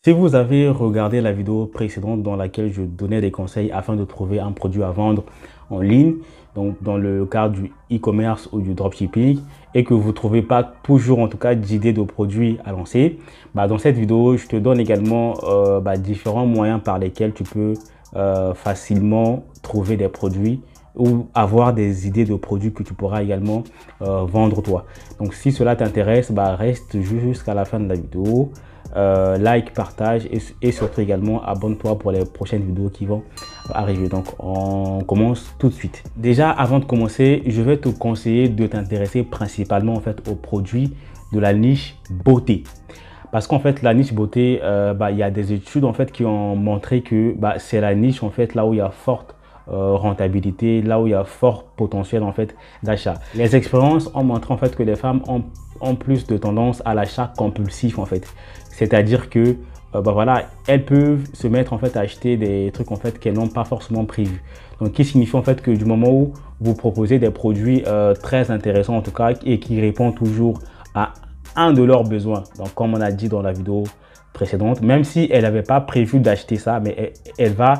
Si vous avez regardé la vidéo précédente dans laquelle je donnais des conseils afin de trouver un produit à vendre en ligne, donc dans le cadre du e-commerce ou du dropshipping, et que vous ne trouvez pas toujours en tout cas d'idées de produits à lancer, dans cette vidéo, je te donne également différents moyens par lesquels tu peux facilement trouver des produits ou avoir des idées de produits que tu pourras également vendre toi. Donc si cela t'intéresse, reste jusqu'à la fin de la vidéo. Like, partage et surtout également abonne-toi pour les prochaines vidéos qui vont arriver. Donc on commence tout de suite. Déjà avant de commencer, je vais te conseiller de t'intéresser principalement en fait aux produits de la niche beauté. Parce qu'en fait la niche beauté, il y a des études en fait qui ont montré que c'est la niche en fait là où il y a forte rentabilité, là où il y a fort potentiel en fait d'achat. Les expériences ont montré en fait que les femmes ont plus de tendance à l'achat compulsif en fait. C'est-à-dire que elles peuvent se mettre en fait à acheter des trucs en fait qu'elles n'ont pas forcément prévu. Donc qui signifie en fait que du moment où vous proposez des produits très intéressants en tout cas et qui répondent toujours à un de leurs besoins. Donc comme on a dit dans la vidéo précédente, même si elle n'avait pas prévu d'acheter ça, mais elle va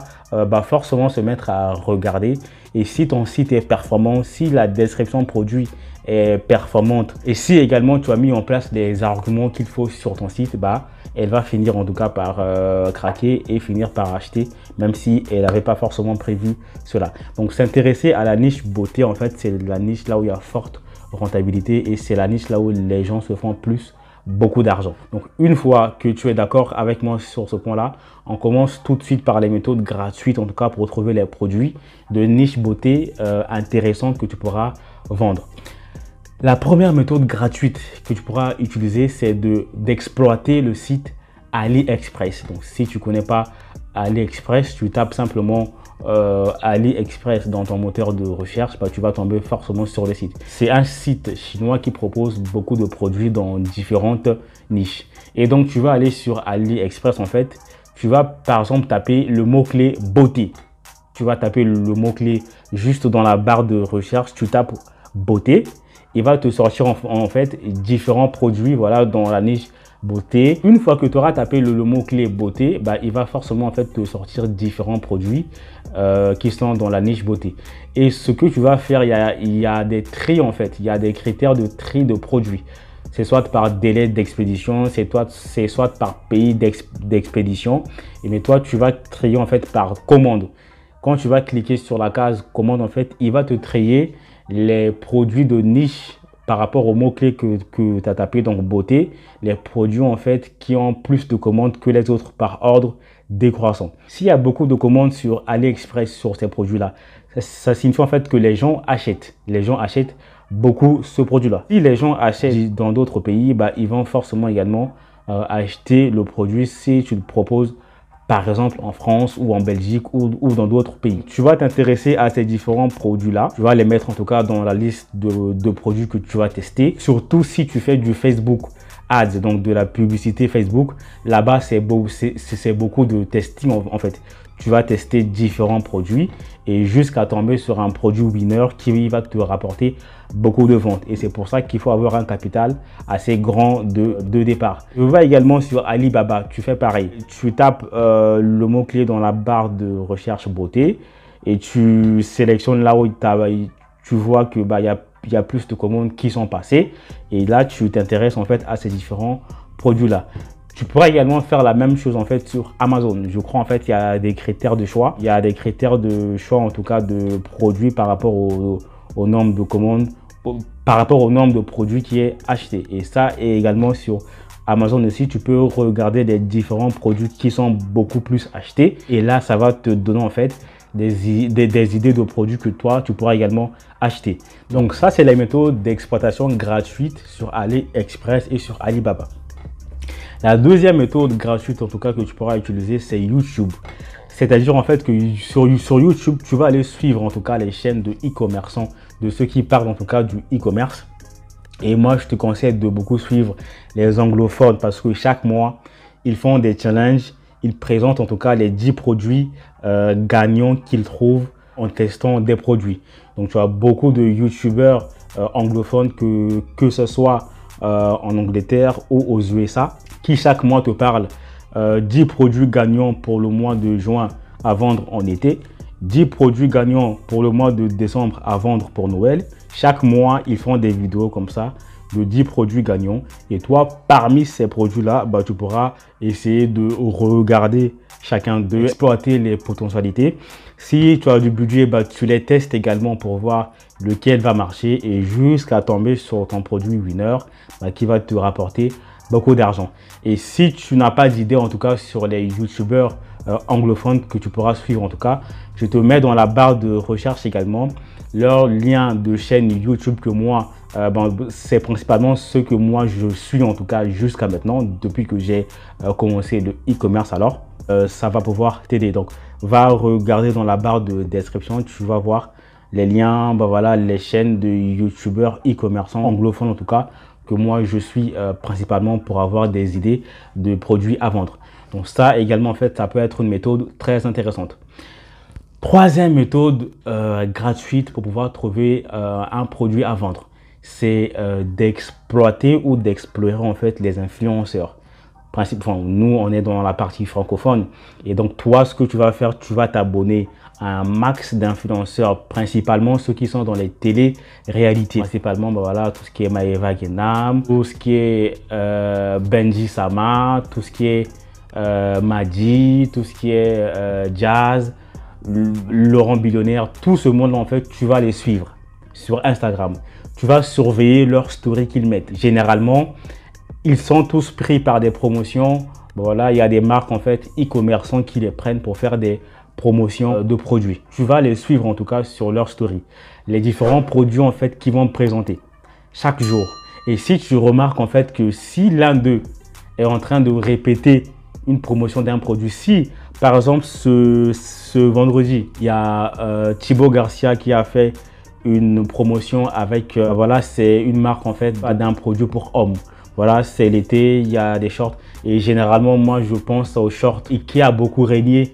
forcément se mettre à regarder. Et si ton site est performant, si la description produit est performante et si également tu as mis en place les arguments qu'il faut sur ton site, elle va finir en tout cas par craquer et finir par acheter, même si elle n'avait pas forcément prévu cela. Donc s'intéresser à la niche beauté, en fait, c'est la niche là où il y a forte rentabilité et c'est la niche là où les gens se font beaucoup d'argent. Donc une fois que tu es d'accord avec moi sur ce point là, on commence tout de suite par les méthodes gratuites en tout cas pour trouver les produits de niche beauté intéressantes que tu pourras vendre. La première méthode gratuite que tu pourras utiliser, c'est d'exploiter le site AliExpress. Donc si tu ne connais pas AliExpress, tu tapes simplement AliExpress dans ton moteur de recherche, tu vas tomber forcément sur le site. C'est un site chinois qui propose beaucoup de produits dans différentes niches. Et donc tu vas aller sur AliExpress en fait. Tu vas par exemple taper le mot-clé beauté. Tu vas taper le mot-clé juste dans la barre de recherche. Tu tapes beauté. Il va te sortir en fait différents produits dans la niche beauté. Une fois que tu auras tapé le mot-clé beauté, il va forcément en fait te sortir différents produits qui sont dans la niche beauté. Et ce que tu vas faire, il y a des tri en fait, il y a des critères de tri de produits. C'est soit par délai d'expédition, c'est soit par pays d'expédition. Mais toi, tu vas trier en fait par commande. Quand tu vas cliquer sur la case commande, en fait, il va te trier les produits de niche par rapport au mot-clé que tu as tapé, donc beauté, les produits en fait qui ont plus de commandes que les autres par ordre décroissant. S'il y a beaucoup de commandes sur AliExpress sur ces produits-là, ça signifie en fait que les gens achètent. Les gens achètent beaucoup ce produit-là. Si les gens achètent dans d'autres pays, ils vont forcément également acheter le produit si tu le proposes par exemple en France ou en Belgique ou dans d'autres pays. Tu vas t'intéresser à ces différents produits-là. Tu vas les mettre en tout cas dans la liste de produits que tu vas tester. Surtout si tu fais du Facebook Ads, donc de la publicité Facebook. Là-bas, c'est beaucoup de testing en fait. Tu vas tester différents produits et jusqu'à tomber sur un produit winner qui va te rapporter beaucoup de ventes. Et c'est pour ça qu'il faut avoir un capital assez grand de départ. Tu vas également sur Alibaba, tu fais pareil. Tu tapes le mot-clé dans la barre de recherche beauté et tu sélectionnes là où tu vois que il y a plus de commandes qui sont passées. Et là, tu t'intéresses en fait à ces différents produits-là. Tu pourras également faire la même chose en fait sur Amazon. Je crois en fait il y a des critères de choix. Il y a des critères de choix en tout cas de produits par rapport au nombre de commandes, par rapport au nombre de produits qui est acheté. Et ça est également sur Amazon aussi. Tu peux regarder les différents produits qui sont beaucoup plus achetés. Et là, ça va te donner en fait des idées de produits que toi, tu pourras également acheter. Donc ça, c'est la méthode d'exploitation gratuite sur AliExpress et sur Alibaba. La deuxième méthode gratuite en tout cas que tu pourras utiliser, c'est YouTube. C'est-à-dire en fait que sur YouTube, tu vas aller suivre en tout cas les chaînes de e-commerçants, de ceux qui parlent en tout cas du e-commerce. Et moi, je te conseille de beaucoup suivre les anglophones parce que chaque mois, ils font des challenges. Ils présentent en tout cas les 10 produits gagnants qu'ils trouvent en testant des produits. Donc, tu as beaucoup de YouTubeurs anglophones que ce soit en Angleterre ou aux USA qui chaque mois te parlent 10 produits gagnants pour le mois de juin à vendre en été, 10 produits gagnants pour le mois de décembre à vendre pour Noël. Chaque mois, ils font des vidéos comme ça de 10 produits gagnants. Et toi, parmi ces produits-là, tu pourras essayer de regarder chacun d'eux, exploiter les potentialités. Si tu as du budget, tu les testes également pour voir lequel va marcher et jusqu'à tomber sur ton produit winner qui va te rapporter beaucoup d'argent. Et si tu n'as pas d'idée, en tout cas, sur les youtubeurs anglophones que tu pourras suivre, en tout cas, je te mets dans la barre de recherche également leur lien de chaîne YouTube que moi, c'est principalement ceux que moi je suis en tout cas jusqu'à maintenant, depuis que j'ai commencé le e-commerce. Alors, ça va pouvoir t'aider. Donc, va regarder dans la barre de description, tu vas voir les liens, voilà, les chaînes de youtubeurs e-commerçants anglophones en tout cas, que moi je suis principalement pour avoir des idées de produits à vendre. Donc ça également, en fait, ça peut être une méthode très intéressante. Troisième méthode gratuite pour pouvoir trouver un produit à vendre, c'est d'exploiter ou d'explorer en fait les influenceurs. Nous, on est dans la partie francophone et donc toi, ce que tu vas faire, tu vas t'abonner à un max d'influenceurs, principalement ceux qui sont dans les télé-réalités. Principalement, voilà, tout ce qui est Maeva Genam, tout ce qui est Benji Sama, tout ce qui est Madi, tout ce qui est Jazz, Laurent Billionnaire, tout ce monde en fait, tu vas les suivre sur Instagram. Tu vas surveiller leurs stories qu'ils mettent. Généralement, ils sont tous pris par des promotions. Voilà, il y a des marques en fait e-commerçants qui les prennent pour faire des promotions de produits. Tu vas les suivre en tout cas sur leurs stories. Les différents produits en fait qu'ils vont présenter chaque jour. Et si tu remarques en fait que si l'un d'eux est en train de répéter une promotion d'un produit, si par exemple ce vendredi, il y a Thibaut Garcia qui a fait une promotion avec, voilà, c'est une marque en fait d'un produit pour hommes. Voilà, c'est l'été, il y a des shorts et généralement moi je pense aux shorts qui a beaucoup régné.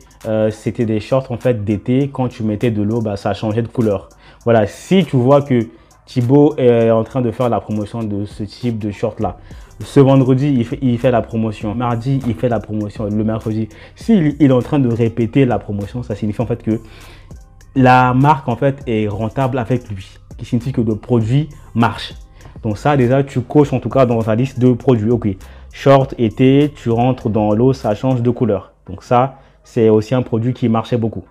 C'était des shorts en fait d'été, quand tu mettais de l'eau, ça changeait de couleur. Voilà, si tu vois que Thibaut est en train de faire la promotion de ce type de short là, ce vendredi il fait la promotion, mardi il fait la promotion, le mercredi, s'il est en train de répéter la promotion, ça signifie en fait que la marque en fait est rentable avec lui, qui signifie que le produit marche. Donc ça déjà tu coches en tout cas dans ta liste de produits. Ok, short été, tu rentres dans l'eau, ça change de couleur. Donc ça c'est aussi un produit qui marchait beaucoup.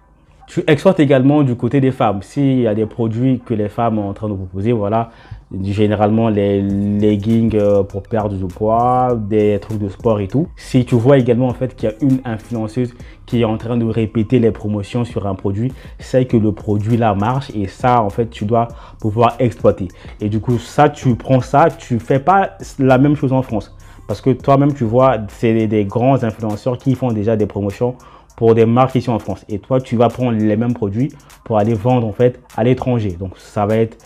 Tu exploites également du côté des femmes. S'il y a des produits que les femmes sont en train de proposer, voilà, généralement les leggings pour perdre du poids, des trucs de sport et tout. Si tu vois également en fait qu'il y a une influenceuse qui est en train de répéter les promotions sur un produit, c'est que le produit là marche et ça en fait tu dois pouvoir exploiter. Et du coup ça, tu prends ça, tu fais pas la même chose en France. Parce que toi-même tu vois, c'est des grands influenceurs qui font déjà des promotions pour des marques ici en France. Et toi, tu vas prendre les mêmes produits pour aller vendre en fait à l'étranger. Donc, ça va être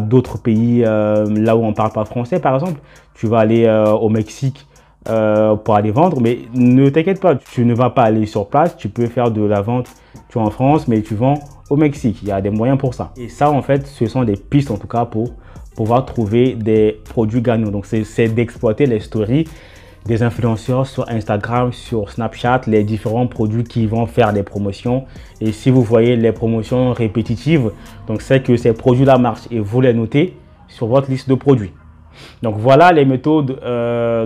d'autres pays là où on ne parle pas français, par exemple. Tu vas aller au Mexique pour aller vendre, mais ne t'inquiète pas, tu ne vas pas aller sur place. Tu peux faire de la vente, tu es en France, mais tu vends au Mexique. Il y a des moyens pour ça. Et ça, en fait, ce sont des pistes en tout cas pour pouvoir trouver des produits gagnants. Donc, c'est d'exploiter les stories des influenceurs sur Instagram, sur Snapchat, les différents produits qui vont faire des promotions. Et si vous voyez les promotions répétitives, donc c'est que ces produits-là marchent et vous les notez sur votre liste de produits. Donc voilà les méthodes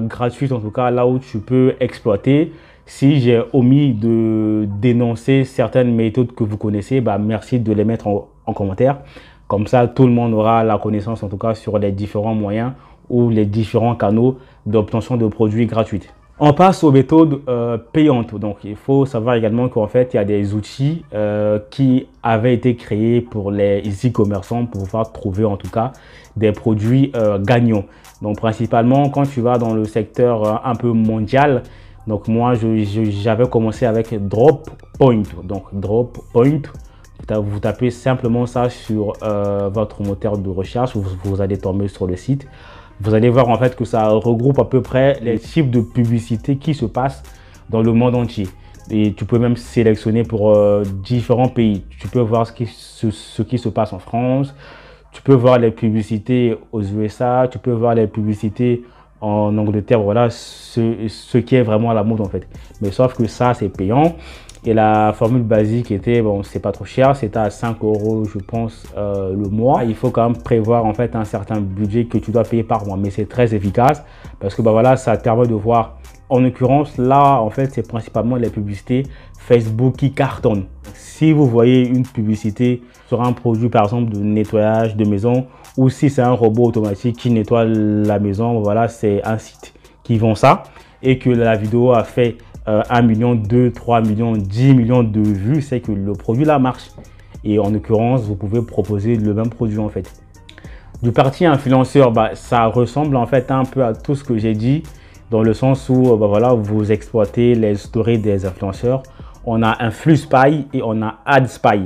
gratuites, en tout cas là où tu peux exploiter. Si j'ai omis de dénoncer certaines méthodes que vous connaissez, merci de les mettre en commentaire. Comme ça, tout le monde aura la connaissance en tout cas sur les différents moyens ou les différents canaux d'obtention de produits gratuits. On passe aux méthodes payantes. Donc, il faut savoir également qu'en fait, il y a des outils qui avaient été créés pour les e-commerçants pour pouvoir trouver en tout cas des produits gagnants. Donc, principalement, quand tu vas dans le secteur un peu mondial, donc moi, j'avais commencé avec Droppoint. Donc, Droppoint, vous tapez simplement ça sur votre moteur de recherche, vous allez tomber sur le site. Vous allez voir en fait que ça regroupe à peu près les types de publicités qui se passent dans le monde entier. Et tu peux même sélectionner pour différents pays. Tu peux voir ce qui se passe en France. Tu peux voir les publicités aux USA. Tu peux voir les publicités en Angleterre, voilà ce qui est vraiment à la mode en fait. Mais sauf que ça, c'est payant. Et la formule basique était, bon, c'est pas trop cher, c'était à 5 € je pense le mois. Il faut quand même prévoir en fait un certain budget que tu dois payer par mois, mais c'est très efficace parce que bah voilà, ça permet de voir. En l'occurrence, là, en fait, c'est principalement les publicités Facebook qui cartonnent. Si vous voyez une publicité sur un produit, par exemple, de nettoyage de maison, ou si c'est un robot automatique qui nettoie la maison, voilà, c'est un site qui vend ça et que la vidéo a fait 1 million, 2, 3 millions, 10 millions de vues, c'est que le produit là marche. Et en l'occurrence, vous pouvez proposer le même produit en fait. Du parti influenceur, bah, ça ressemble en fait un peu à tout ce que j'ai dit, dans le sens où bah, voilà, vous exploitez les stories des influenceurs. On a InfluSpy et on a AdSpy.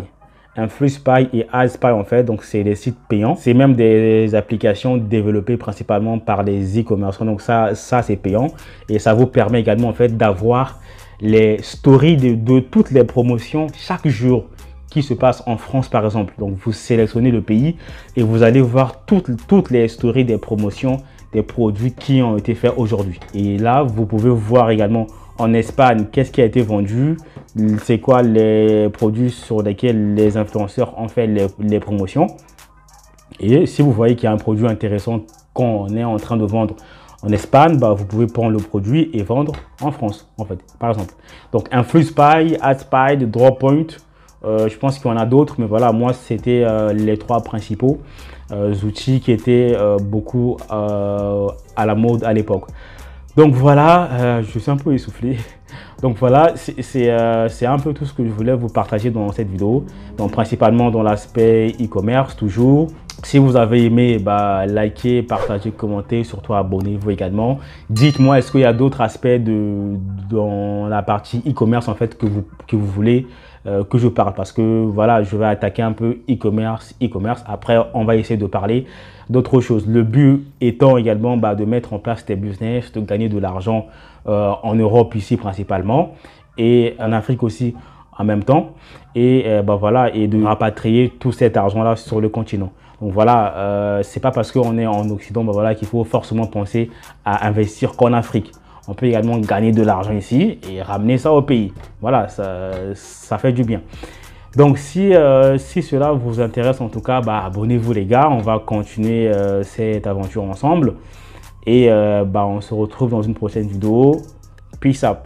InfluSpy et AdSpy en fait, donc c'est des sites payants. C'est même des applications développées principalement par les e-commerçants. Donc ça c'est payant et ça vous permet également en fait d'avoir les stories de toutes les promotions chaque jour qui se passe en France par exemple. Donc vous sélectionnez le pays et vous allez voir toutes les stories des promotions des produits qui ont été faits aujourd'hui. Et là, vous pouvez voir également en Espagne qu'est-ce qui a été vendu, c'est quoi les produits sur lesquels les influenceurs ont fait les promotions. Et si vous voyez qu'il y a un produit intéressant qu'on est en train de vendre en Espagne, bah, vous pouvez prendre le produit et vendre en France, en fait, par exemple. Donc, InfluSpy, AdSpy, Drawpoint, je pense qu'il y en a d'autres, mais voilà, moi, c'était les trois principaux outils qui étaient beaucoup à la mode à l'époque. Donc voilà, je suis un peu essoufflé. Donc voilà, c'est un peu tout ce que je voulais vous partager dans cette vidéo. Donc principalement dans l'aspect e-commerce toujours. Si vous avez aimé, bah, likez, partagez, commentez, surtout abonnez-vous également. Dites-moi, est-ce qu'il y a d'autres aspects dans la partie e-commerce en fait que vous voulez que je parle, parce que voilà, je vais attaquer un peu e-commerce. Après, on va essayer de parler d'autres choses. Le but étant également bah, de mettre en place des business, de gagner de l'argent en Europe ici principalement et en Afrique aussi en même temps. Et bah, voilà, et de rapatrier tout cet argent-là sur le continent. Donc voilà, c'est pas parce qu'on est en Occident bah, voilà, qu'il faut forcément penser à investir qu'en Afrique. On peut également gagner de l'argent ici et ramener ça au pays. Voilà, ça fait du bien. Donc, si cela vous intéresse, en tout cas, bah, abonnez-vous les gars. On va continuer cette aventure ensemble. Et bah, on se retrouve dans une prochaine vidéo. Peace out.